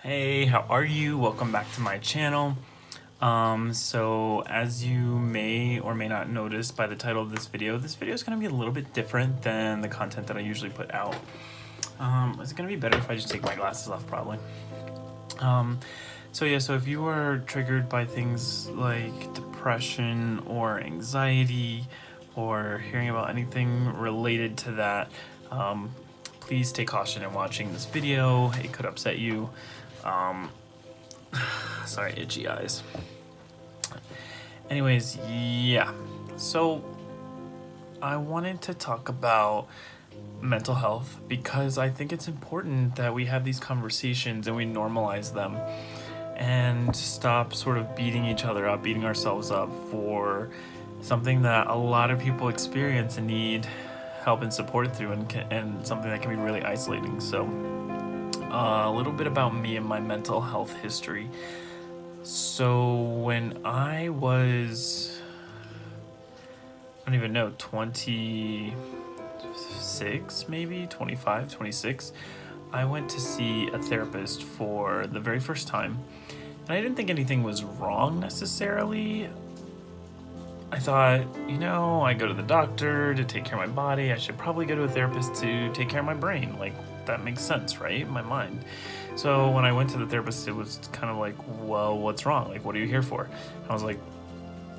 Hey, how are you? Welcome back to my channel. So as you may or may not notice by the title of this video is going to be a little bit different than the content that I usually put out. Is it going to be better if I just take my glasses off? Probably. So if you are triggered by things like depression or anxiety or hearing about anything related to that, please take caution in watching this video. It could upset you. Sorry, itchy eyes. Anyways, yeah. So I wanted to talk about mental health because I think it's important that we have these conversations and we normalize them and stop sort of beating each other up, beating ourselves up for something that a lot of people experience and need help and support through, and something that can be really isolating. So a little bit about me and my mental health history. So when I was, I don't even know, 26, maybe 25, 26, I went to see a therapist for the very first time. And I didn't think anything was wrong necessarily. I thought, I go to the doctor to take care of my body. I should probably go to a therapist to take care of my brain. Like, that makes sense, right? My mind. So when I went to the therapist, it was kind of like, well, what's wrong? Like, what are you here for? I was like,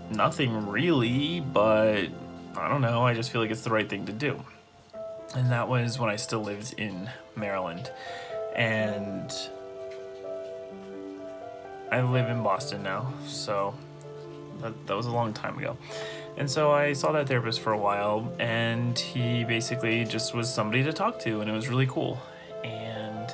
nothing really, but I don't know. I just feel like it's the right thing to do. And that was when I still lived in Maryland. And I live in Boston now, so that was a long time ago. And so I saw that therapist for a while, and he basically just was somebody to talk to, and it was really cool. And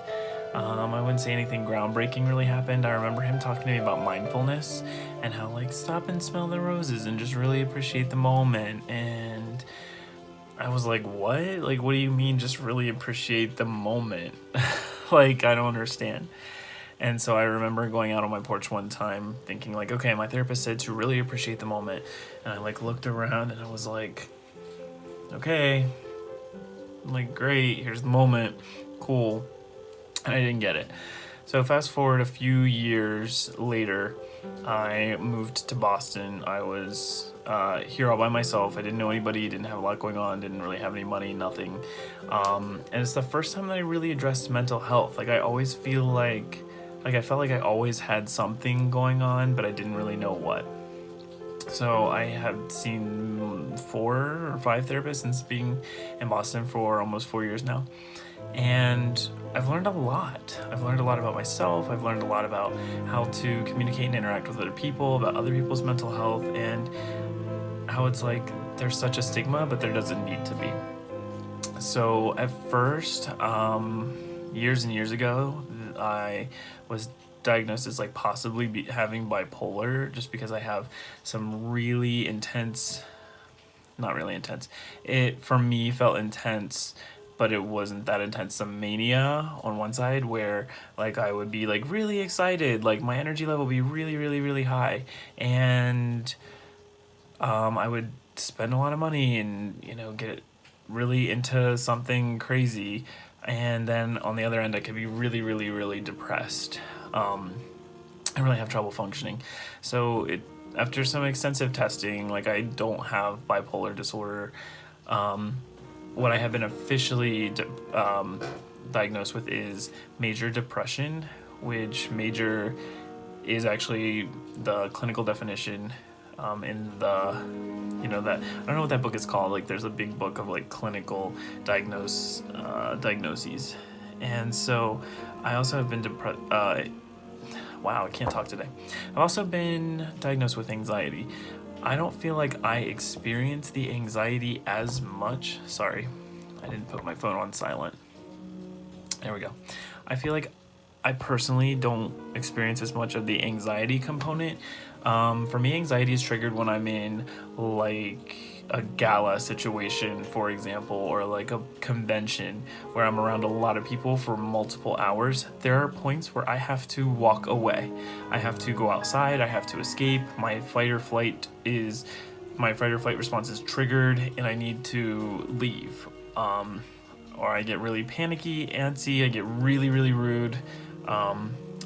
I wouldn't say anything groundbreaking really happened. I remember him talking to me about mindfulness and how, like, stop and smell the roses and just really appreciate the moment. And I was like, what? Like, what do you mean just really appreciate the moment? Like, I don't understand. And so I remember going out on my porch one time thinking, like, okay, my therapist said to really appreciate the moment. And I, like, looked around and I was like, okay, like, great, here's the moment, cool. And I didn't get it. So fast forward a few years later, I moved to Boston. I was here all by myself. I didn't know anybody, didn't have a lot going on, didn't really have any money, nothing. And it's the first time that I really addressed mental health. Like, I always feel like I felt like I always had something going on, but I didn't really know what. So I have seen 4 or 5 therapists since being in Boston for almost 4 years now. And I've learned a lot. I've learned a lot about myself. I've learned a lot about how to communicate and interact with other people, about other people's mental health, and how it's like there's such a stigma, but there doesn't need to be. So at first, years and years ago, I was diagnosed as like possibly having bipolar, just because I have some really intense, not really intense, it for me felt intense, but it wasn't that intense, some mania on one side where like I would be like really excited, like my energy level would be really, really, really high, and I would spend a lot of money and get really into something crazy. And then on the other end, I could be really, really, really depressed. I really have trouble functioning. So after some extensive testing, like, I don't have bipolar disorder. What I have been officially diagnosed with is major depression, which major is actually the clinical definition in the, that, I don't know what that book is called. Like, there's a big book of like clinical diagnoses. And so I also have been wow, I can't talk today. I've also been diagnosed with anxiety. I don't feel like I experience the anxiety as much. Sorry, I didn't put my phone on silent. There we go. I feel like I personally don't experience as much of the anxiety component. For me, anxiety is triggered when I'm in like a gala situation, for example, or like a convention where I'm around a lot of people for multiple hours. There are points where I have to walk away. I have to go outside. I have to escape. My fight or flight response is triggered and I need to leave. Or I get really panicky, antsy, I get really, really rude.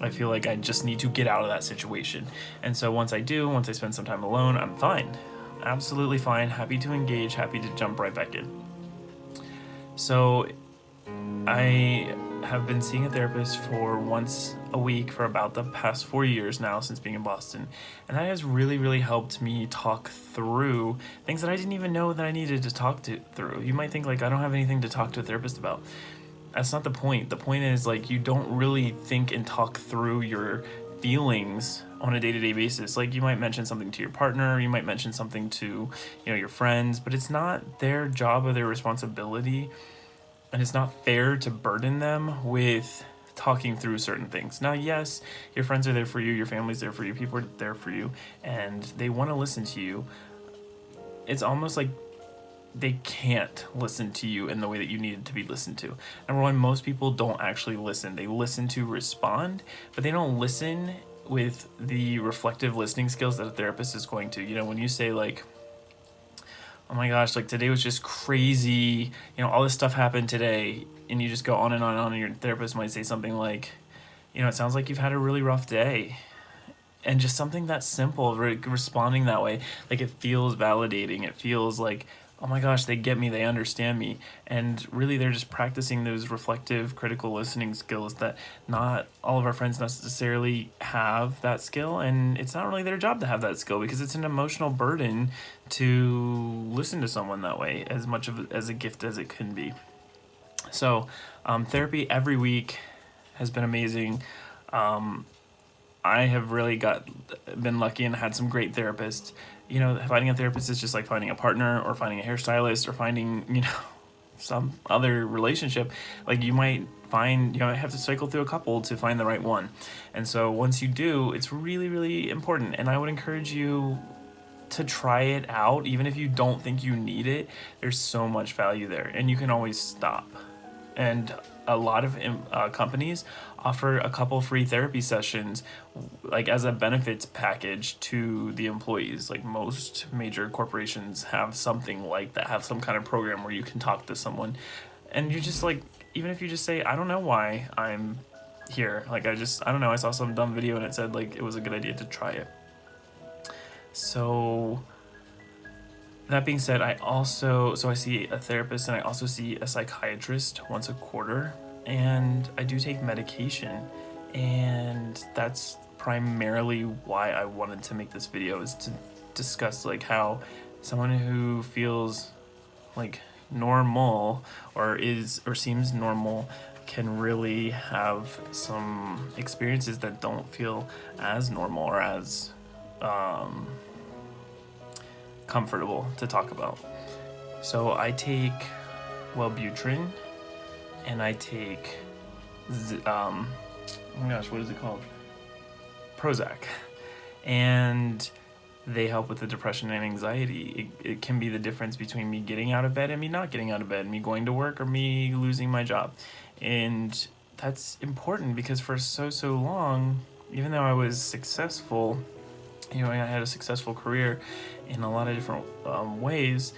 I feel like I just need to get out of that situation. And so once I spend some time alone, I'm fine. Absolutely fine. Happy to engage, happy to jump right back in. So I have been seeing a therapist for once a week for about the past 4 years now since being in Boston. And that has really, really helped me talk through things that I didn't even know that I needed to through. You might think, like, I don't have anything to talk to a therapist about. That's not the point. The point is, like, you don't really think and talk through your feelings on a day-to-day basis. Like, you might mention something to your partner, you might mention something to, your friends, but it's not their job or their responsibility, and it's not fair to burden them with talking through certain things. Now, yes, your friends are there for you, your family's there for you, people are there for you, and they want to listen to you. It's almost like they can't listen to you in the way that you needed to be listened to. Number one, most people don't actually listen. They listen to respond, but they don't listen with the reflective listening skills that a therapist is going to. When you say, like, oh my gosh, like, today was just crazy, all this stuff happened today, and you just go on and on and on, and your therapist might say something like, it sounds like you've had a really rough day. And just something that simple, responding that way, like, it feels validating. It feels like, oh my gosh, they get me, they understand me. And really, they're just practicing those reflective, critical listening skills that not all of our friends necessarily have that skill. And it's not really their job to have that skill, because it's an emotional burden to listen to someone that way, as much as a gift as it can be. So therapy every week has been amazing. I have really been lucky and had some great therapists. Finding a therapist is just like finding a partner or finding a hairstylist or finding, some other relationship. Like, you might find, have to cycle through a couple to find the right one. And so once you do, it's really, really important. And I would encourage you to try it out, even if you don't think you need it. There's so much value there, and you can always stop. And a lot of companies offer a couple free therapy sessions, like, as a benefits package to the employees. Like, most major corporations have something like that, have some kind of program where you can talk to someone, and you're just like, even if you just say, I don't know why I'm here, like, I don't know, I saw some dumb video and it said, like, it was a good idea to try it. So that being said, I see a therapist, and I also see a psychiatrist once a quarter, and I do take medication, and that's primarily why I wanted to make this video, is to discuss, like, how someone who feels like normal or seems normal can really have some experiences that don't feel as normal or as comfortable to talk about. So I take Wellbutrin, and I take oh my gosh, what is it called? Prozac. And they help with the depression and anxiety. It can be the difference between me getting out of bed and me not getting out of bed, me going to work or me losing my job. And that's important, because for so long, even though I was successful, I had a successful career in a lot of different ways,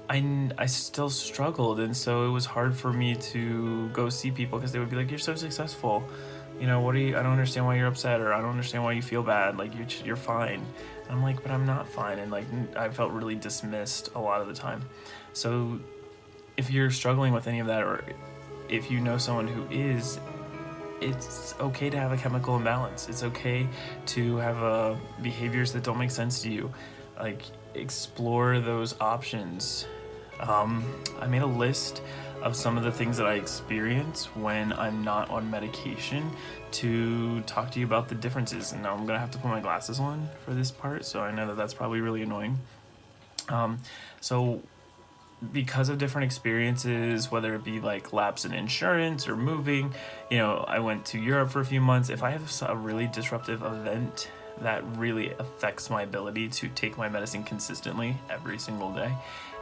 I still struggled. And so it was hard for me to go see people, because they would be like, you're so successful, I don't understand why you're upset, or I don't understand why you feel bad, like, you're fine. And I'm like, but I'm not fine. And, like, I felt really dismissed a lot of the time. So if you're struggling with any of that, or if you know someone who is, it's okay to have a chemical imbalance. It's okay to have behaviors that don't make sense to you. Like, explore those options. I made a list of some of the things that I experience when I'm not on medication, to talk to you about the differences. And now I'm gonna have to put my glasses on for this part, so I know that that's probably really annoying. So because of different experiences, whether it be like lapse in insurance or moving, I went to Europe for a few months. If I have a really disruptive event that really affects my ability to take my medicine consistently every single day.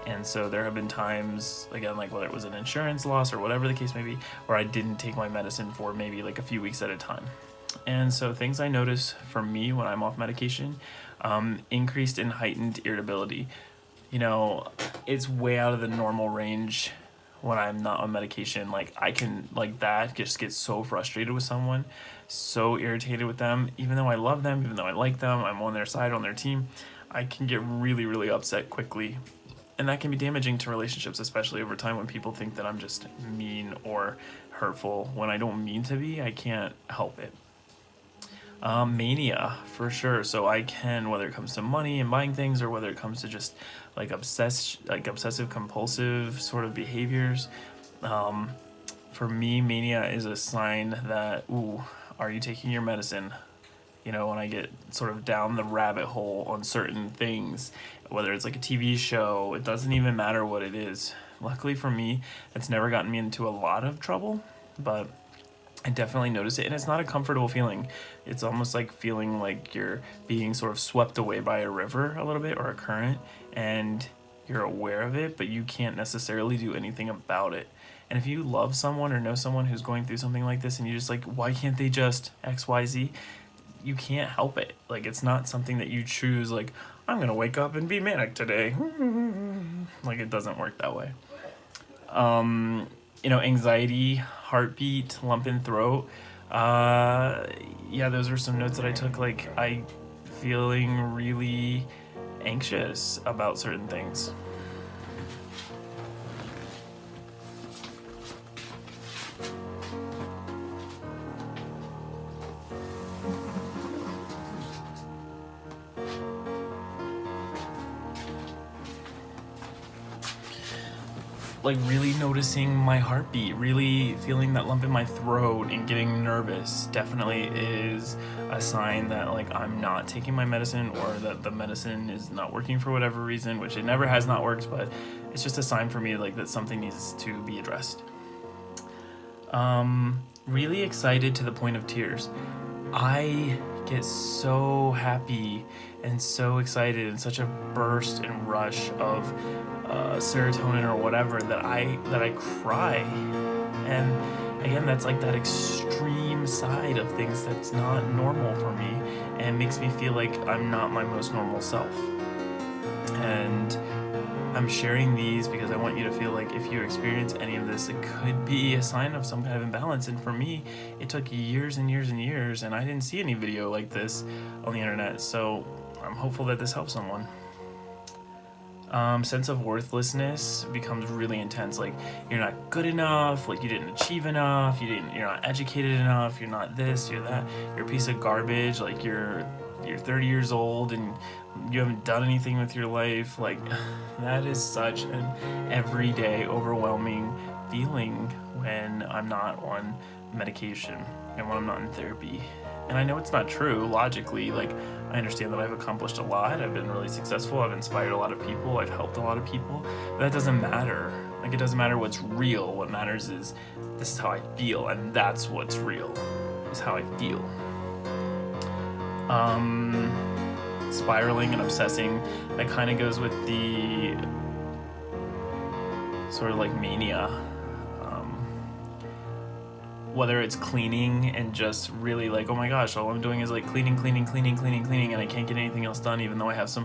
And so there have been times, again, like, whether it was an insurance loss or whatever the case may be, where I didn't take my medicine for maybe like a few weeks at a time. And so things I notice for me when I'm off medication, increased and heightened irritability. It's way out of the normal range when I'm not on medication. Like, I can, like, that just get so frustrated with someone so irritated with them. Even though I love them, even though I like them, I'm on their side, on their team, I can get really, really upset quickly. And that can be damaging to relationships, especially over time when people think that I'm just mean or hurtful. When I don't mean to be, I can't help it. Mania, for sure. So I can, whether it comes to money and buying things, or whether it comes to just like obsessive compulsive sort of behaviors. For me, mania is a sign that, ooh, are you taking your medicine? You know, when I get sort of down the rabbit hole on certain things, whether it's like a TV show, it doesn't even matter what it is. Luckily for me, it's never gotten me into a lot of trouble, but I definitely notice it, and it's not a comfortable feeling. It's almost like feeling like you're being sort of swept away by a river a little bit, or a current, and you're aware of it, but you can't necessarily do anything about it. And if you love someone or know someone who's going through something like this, and you're just like, why can't they just XYZ? You can't help it. Like, it's not something that you choose, like, I'm gonna wake up and be manic today. Like, it doesn't work that way. Anxiety, heartbeat, lump in throat. Yeah, those are some notes that I took. Like, I feeling really anxious about certain things. Like, really noticing my heartbeat, really feeling that lump in my throat and getting nervous definitely is a sign that, like, I'm not taking my medicine, or that the medicine is not working for whatever reason, which it never has not worked, but it's just a sign for me, like, that something needs to be addressed. Really excited to the point of tears. I get so happy and so excited, and such a burst and rush of serotonin or whatever, that I cry. And again, that's like that extreme side of things that's not normal for me, and makes me feel like I'm not my most normal self. And I'm sharing these because I want you to feel like if you experience any of this, it could be a sign of some kind of imbalance. And for me, it took years and years and years, and I didn't see any video like this on the internet. So I'm hopeful that this helps someone. Sense of worthlessness becomes really intense. Like, you're not good enough, like you didn't achieve enough, you're not educated enough, you're not this, you're that, you're a piece of garbage, like you're 30 years old and you haven't done anything with your life. Like, that is such an everyday overwhelming feeling when I'm not on medication and when I'm not in therapy. And I know it's not true logically. Like, I understand that I've accomplished a lot, I've been really successful, I've inspired a lot of people, I've helped a lot of people, but that doesn't matter. Like, it doesn't matter what's real. What matters is, this is how I feel, and that's what's real, is how I feel. Spiraling and obsessing, that kind of goes with the sort of like mania. Whether it's cleaning and just really like, oh my gosh, all I'm doing is like cleaning, and I can't get anything else done, even though I have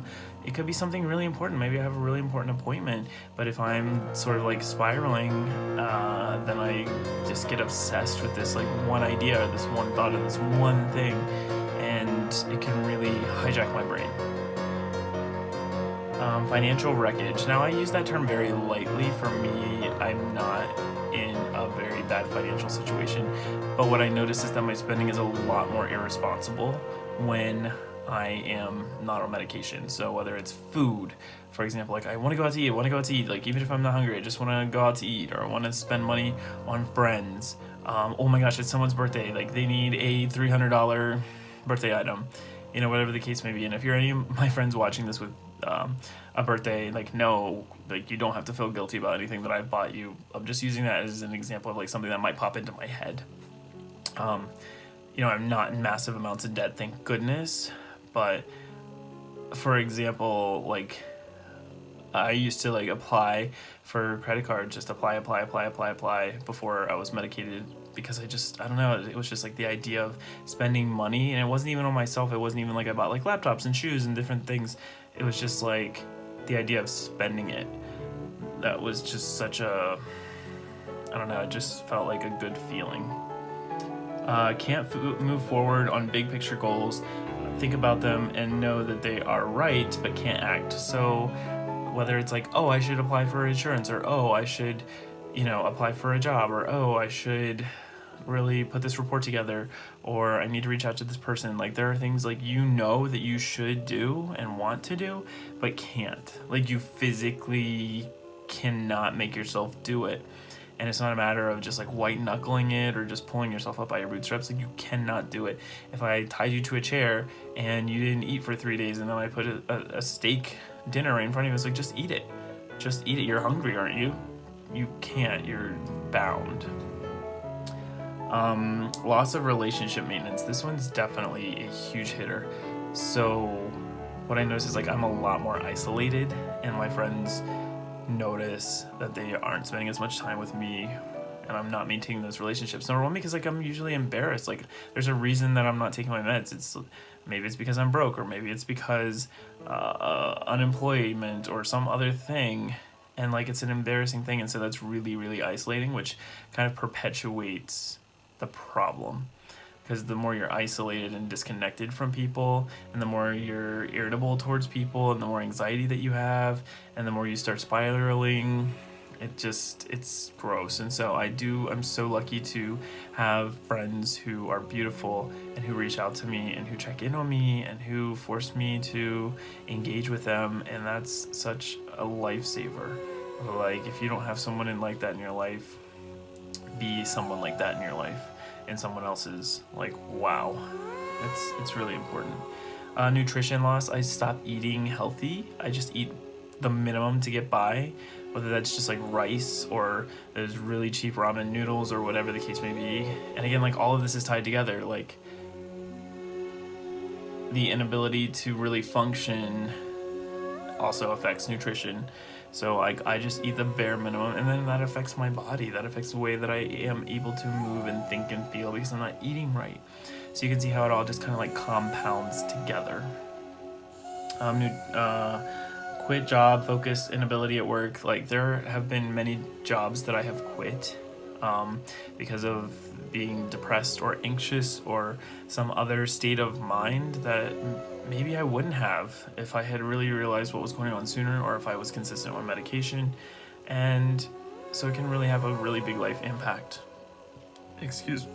it could be something really important. Maybe I have a really important appointment, but if I'm sort of like spiraling, then I just get obsessed with this like one idea, or this one thought, or this one thing, and it can really hijack my brain. Financial wreckage. Now, I use that term very lightly. For me, I'm not in a very bad financial situation, but what I notice is that my spending is a lot more irresponsible when I am not on medication. So whether it's food, for example, like I want to go out to eat, like even if I'm not hungry, I just want to go out to eat, or I want to spend money on friends. Oh my gosh, it's someone's birthday, like they need a $300 birthday item, whatever the case may be. And if you're any of my friends watching this with a birthday, like, no, like, you don't have to feel guilty about anything that I bought you. I'm just using that as an example of like something that might pop into my head. I'm not in massive amounts of debt, thank goodness, but for example, like, I used to like apply for credit cards, just apply before I was medicated, because I don't know, it was just like the idea of spending money, and it wasn't even on myself. It wasn't even like I bought like laptops and shoes and different things. It was just like the idea of spending it. That was just such a, I don't know, it just felt like a good feeling. can't move forward on big picture goals, think about them and know that they are right, but can't act. So whether it's like, oh, I should apply for insurance, or oh, I should, apply for a job, or oh, I should really put this report together, or I need to reach out to this person. Like, there are things like that you should do and want to do, but can't. Like, you physically cannot make yourself do it. And it's not a matter of just like white knuckling it or just pulling yourself up by your bootstraps. Like, you cannot do it. If I tied you to a chair and you didn't eat for 3 days, and then I put a steak dinner right in front of you, it's like, just eat it. Just eat it. You're hungry, aren't you? You can't. You're bound. Loss of relationship maintenance. This one's definitely a huge hitter. So what I notice is like I'm a lot more isolated, and my friends notice that they aren't spending as much time with me, and I'm not maintaining those relationships. Number one, because like I'm usually embarrassed. Like, there's a reason that I'm not taking my meds. Maybe it's because I'm broke, or maybe it's because unemployment or some other thing, and like it's an embarrassing thing, and so that's really, really isolating, which kind of perpetuates the problem. Because the more you're isolated and disconnected from people, and the more you're irritable towards people, and the more anxiety that you have, and the more you start spiraling, it's gross. And so I'm so lucky to have friends who are beautiful and who reach out to me and who check in on me and who force me to engage with them, and that's such a lifesaver. Like, if you don't have someone like that in your life, be someone like that in your life. And someone else's, like, wow, it's really important. Nutrition loss. I stopped eating healthy. I just eat the minimum to get by, whether that's just like rice or those really cheap ramen noodles or whatever the case may be. And again, like, all of this is tied together. Like, the inability to really function also affects nutrition. So I just eat the bare minimum, and then that affects my body. That affects the way that I am able to move and think and feel, because I'm not eating right. So you can see how it all just kind of like compounds together. Quit job, focus, inability at work. Like, there have been many jobs that I have quit because of being depressed or anxious or some other state of mind that maybe I wouldn't have if I had really realized what was going on sooner, or if I was consistent on medication. And so it can really have a really big life impact. Excuse me.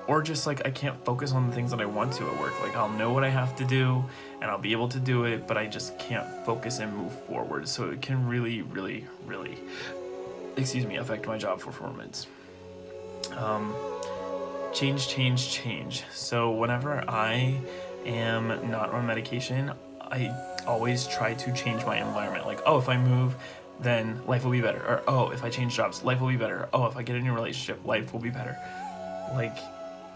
Or just like I can't focus on the things that I want to at work. Like, I'll know what I have to do and I'll be able to do it, but I just can't focus and move forward. So it can really, really, really, affect my job performance. Change. So whenever I am not on medication, I always try to change my environment. Like, oh, if I move, then life will be better. Or, oh, if I change jobs, life will be better. Oh, if I get a new relationship, life will be better. Like,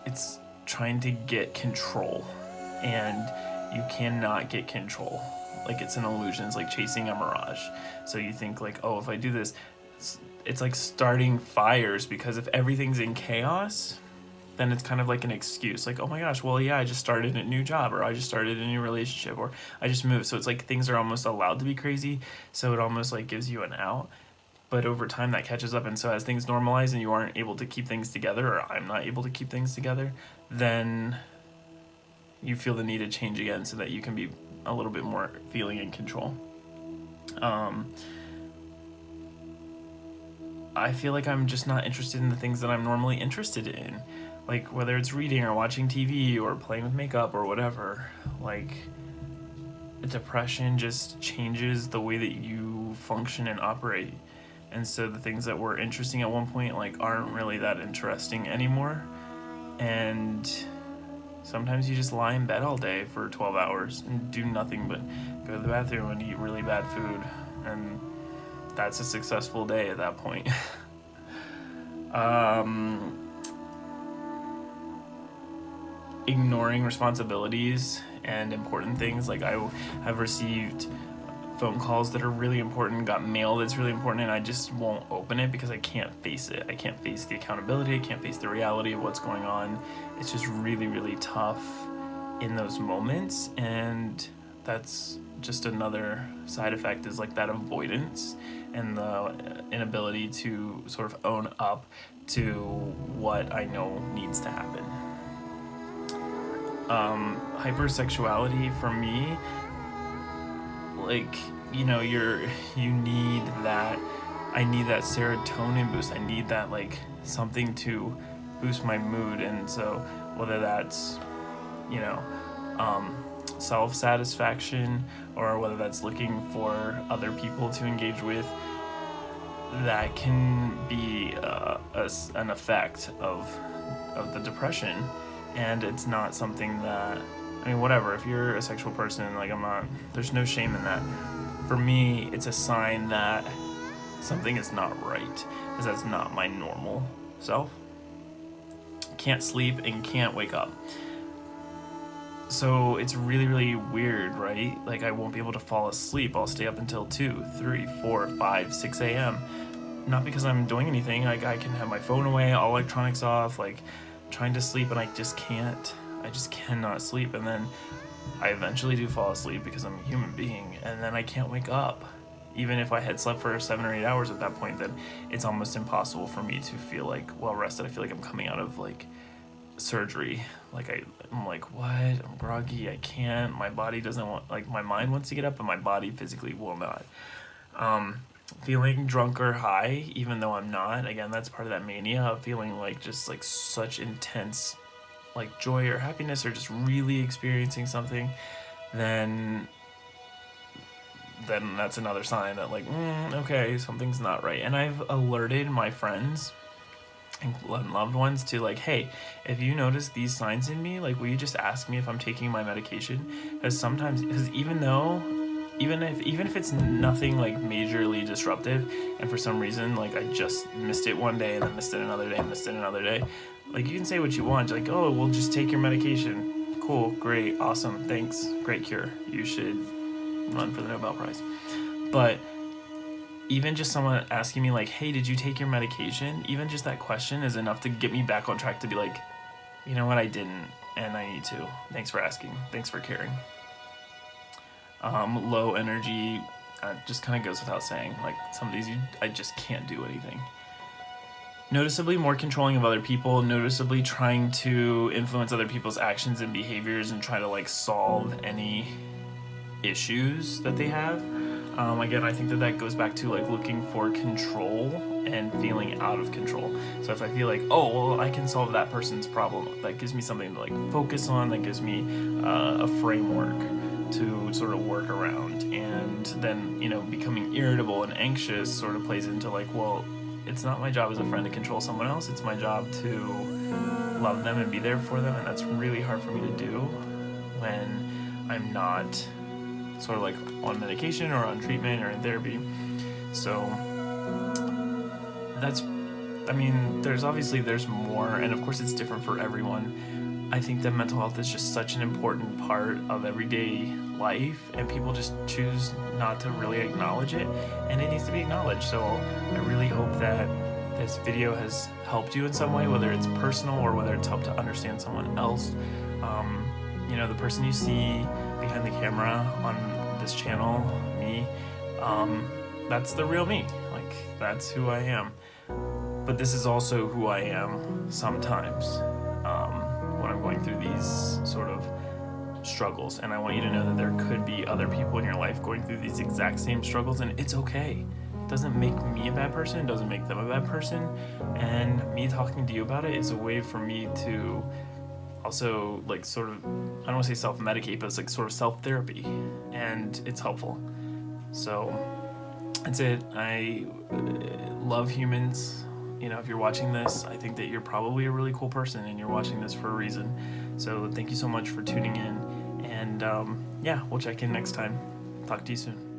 it's trying to get control, and you cannot get control. Like, it's an illusion. It's like chasing a mirage. So you think like, oh, if I do this, it's like starting fires, because if everything's in chaos, then it's kind of like an excuse. Like, oh my gosh, well, yeah, I just started a new job, or I just started a new relationship, or I just moved. So it's like things are almost allowed to be crazy. So it almost like gives you an out. But over time that catches up. And so as things normalize and you aren't able to keep things together, or I'm not able to keep things together, then you feel the need to change again so that you can be a little bit more feeling in control. I feel like I'm just not interested in the things that I'm normally interested in. Like, whether it's reading or watching TV or playing with makeup or whatever. Like, depression just changes the way that you function and operate. And so the things that were interesting at one point, like, aren't really that interesting anymore. And sometimes you just lie in bed all day for 12 hours and do nothing but go to the bathroom and eat really bad food. And that's a successful day at that point. Ignoring responsibilities and important things. Like, I have received phone calls that are really important, got mail that's really important, and I just won't open it because I can't face it. I can't face the accountability. I can't face the reality of what's going on. It's just really, really tough in those moments, and that's just another side effect, is like that avoidance and the inability to sort of own up to what I know needs to happen. Hypersexuality for me, like, you know, you need that. I need that serotonin boost. I need that, like, something to boost my mood. And so whether that's, you know, self-satisfaction, or whether that's looking for other people to engage with, that can be an effect of the depression. And it's not something that, I mean, whatever, if you're a sexual person, like, there's no shame in that. For me, it's a sign that something is not right, because that's not my normal self. Can't sleep and can't wake up. So it's really, really weird, right? Like, I won't be able to fall asleep. I'll stay up until 2, 3, 4, 5, 6 a.m. Not because I'm doing anything. Like, I can have my phone away, all electronics off, like, trying to sleep, and I just can't. I just cannot sleep. And then I eventually do fall asleep because I'm a human being, and then I can't wake up. Even if I had slept for 7 or 8 hours at that point, then it's almost impossible for me to feel like well rested. I feel like I'm coming out of like surgery. Like I'm like, what? I'm groggy. I can't. My body doesn't want, like, my mind wants to get up, but my body physically will not. Feeling drunk or high, even though I'm not. Again, that's part of that mania of feeling like just like such intense, like, joy or happiness, or just really experiencing something. Then that's another sign that, like, okay, something's not right. And I've alerted my friends and loved ones to, like, hey, if you notice these signs in me, like, will you just ask me if I'm taking my medication? Because even if it's nothing like majorly disruptive, and for some reason, like, I just missed it one day and then missed it another day, like, you can say what you want, like, oh, we'll just take your medication. Cool, great, awesome, thanks, great cure. You should run for the Nobel Prize. But even just someone asking me, like, hey, did you take your medication? Even just that question is enough to get me back on track to be like, you know what, I didn't, and I need to. Thanks for asking. Thanks for caring. Low energy, just kind of goes without saying. Like, some days I just can't do anything. Noticeably more controlling of other people, noticeably trying to influence other people's actions and behaviors and try to, like, solve any issues that they have. Again, I think that goes back to, like, looking for control and feeling out of control. So if I feel like, oh, well, I can solve that person's problem, that gives me something to, like, focus on, that gives me a framework to sort of work around. And then, you know, becoming irritable and anxious sort of plays into, like, well, it's not my job as a friend to control someone else. It's my job to love them and be there for them. And that's really hard for me to do when I'm not sort of like on medication or on treatment or in therapy. So there's more, and of course it's different for everyone. I think that mental health is just such an important part of everyday life, and people just choose not to really acknowledge it, and it needs to be acknowledged. So I really hope that this video has helped you in some way, whether it's personal or whether it's helped to understand someone else. You know, the person you see behind the camera on this channel, me, that's the real me. Like, that's who I am. But this is also who I am sometimes when I'm going through these sort of struggles. And I want you to know that there could be other people in your life going through these exact same struggles, and it's okay. It doesn't make me a bad person. It doesn't make them a bad person. And me talking to you about it is a way for me to also, like, sort of, I don't want to say self-medicate, but it's like sort of self-therapy, and it's helpful. So that's it. I love humans. You know, if you're watching this, I think that you're probably a really cool person, and you're watching this for a reason. So thank you so much for tuning in, and yeah, we'll check in next time. Talk to you soon.